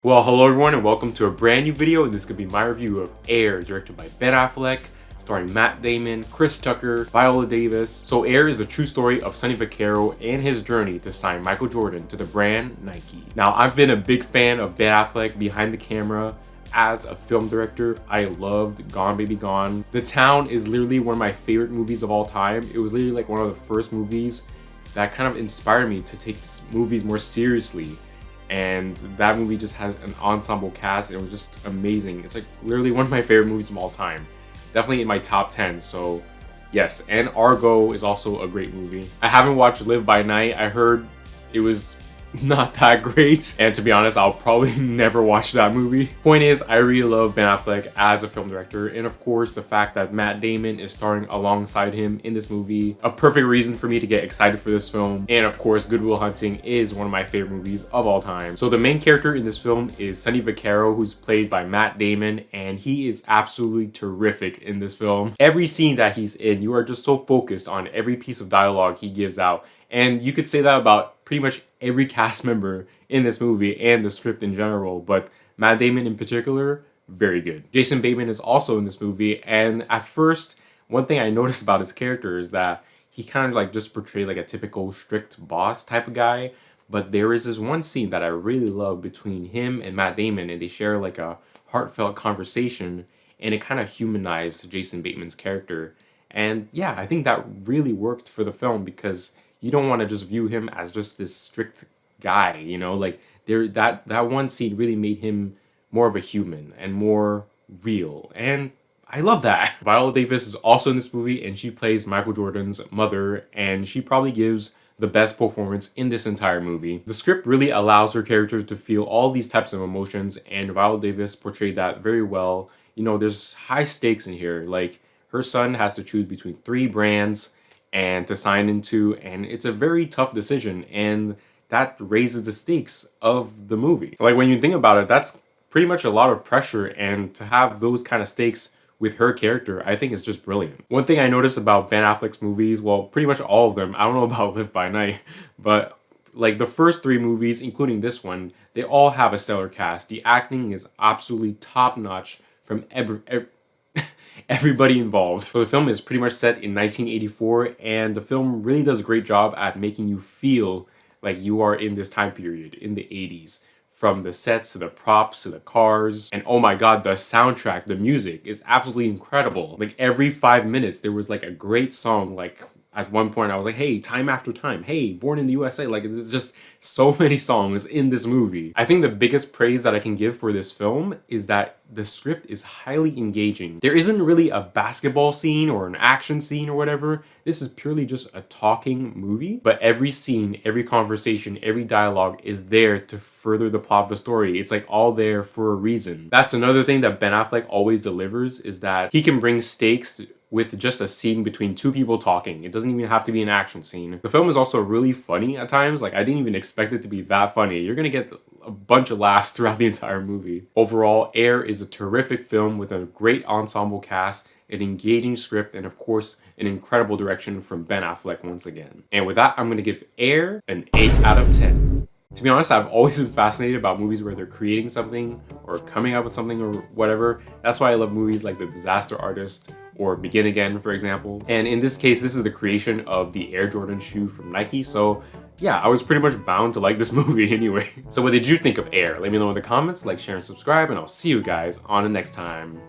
Well, hello everyone and welcome to a brand new video, and this could be my review of Air, directed by Ben Affleck, starring Matt Damon, Chris Tucker, Viola Davis. So Air is the true story of Sonny Vaccaro and his journey to sign Michael Jordan to the brand Nike. Now, I've been a big fan of Ben Affleck behind the camera as a film director. I loved Gone Baby Gone. The Town is literally one of my favorite movies of all time. It was literally like one of the first movies that kind of inspired me to take movies more seriously. And that movie just has an ensemble cast, and it was just amazing. It's like literally one of my favorite movies of all time. Definitely in my top 10, so yes. And Argo is also a great movie. I haven't watched Live by Night. I heard it was not that great, and to be honest, I'll probably never watch that movie. Point is, I really love Ben Affleck as a film director, and of course the fact that Matt Damon is starring alongside him in this movie, a perfect reason for me to get excited for this film. And of course, Good Will Hunting is one of my favorite movies of all time. So the main character in this film is Sonny Vaccaro, who's played by Matt Damon, and he is absolutely terrific in this film. Every scene that he's in, you are just so focused on every piece of dialogue he gives out. And you could say that about pretty much every cast member in this movie and the script in general, but Matt Damon in particular, very good. Jason Bateman is also in this movie, and at first, one thing I noticed about his character is that he kind of like just portrayed like a typical strict boss type of guy, but there is this one scene that I really love between him and Matt Damon, and they share like a heartfelt conversation, and it kind of humanized Jason Bateman's character. And yeah, I think that really worked for the film because you don't want to just view him as just this strict guy, you know, like that one scene really made him more of a human and more real, and I love that. Viola Davis is also in this movie, and she plays Michael Jordan's mother, and she probably gives the best performance in this entire movie. The script really allows her character to feel all these types of emotions, and Viola Davis portrayed that very well. You know, there's high stakes in here, like her son has to choose between 3 brands and to sign into, and it's a very tough decision, and that raises the stakes of the movie. Like when you think about it, that's pretty much a lot of pressure, and to have those kind of stakes with her character, I think is just brilliant. One thing I noticed about Ben Affleck's movies, well, pretty much all of them, I don't know about Live by Night, but like the first 3 movies, including this one, they all have a stellar cast. The acting is absolutely top notch from everybody involved. So the film is pretty much set in 1984, and the film really does a great job at making you feel like you are in this time period in the 80s. From the sets to the props to the cars, and oh my god, the soundtrack, the music is absolutely incredible. Like every 5 minutes there was like a great song. Like at one point I was like, hey, Time After Time, hey, Born in the USA. Like there's just so many songs in this movie. I think the biggest praise that I can give for this film is that the script is highly engaging. There isn't really a basketball scene or an action scene or whatever. This is purely just a talking movie, but every scene, every conversation, every dialogue is there to further the plot of the story. It's like all there for a reason. That's another thing that Ben Affleck always delivers, is that he can bring stakes with just a scene between 2 people talking. It doesn't even have to be an action scene. The film is also really funny at times. Like I didn't even expect it to be that funny. You're gonna get a bunch of laughs throughout the entire movie. Overall, Air is a terrific film with a great ensemble cast, an engaging script, and of course, an incredible direction from Ben Affleck once again. And with that, I'm going to give Air an 8 out of 10. To be honest, I've always been fascinated about movies where they're creating something or coming up with something or whatever. That's why I love movies like The Disaster Artist or Begin Again, for example. And in this case, this is the creation of the Air Jordan shoe from Nike. So yeah, I was pretty much bound to like this movie anyway. So what did you think of Air? Let me know in the comments, like, share, and subscribe, and I'll see you guys on the next time.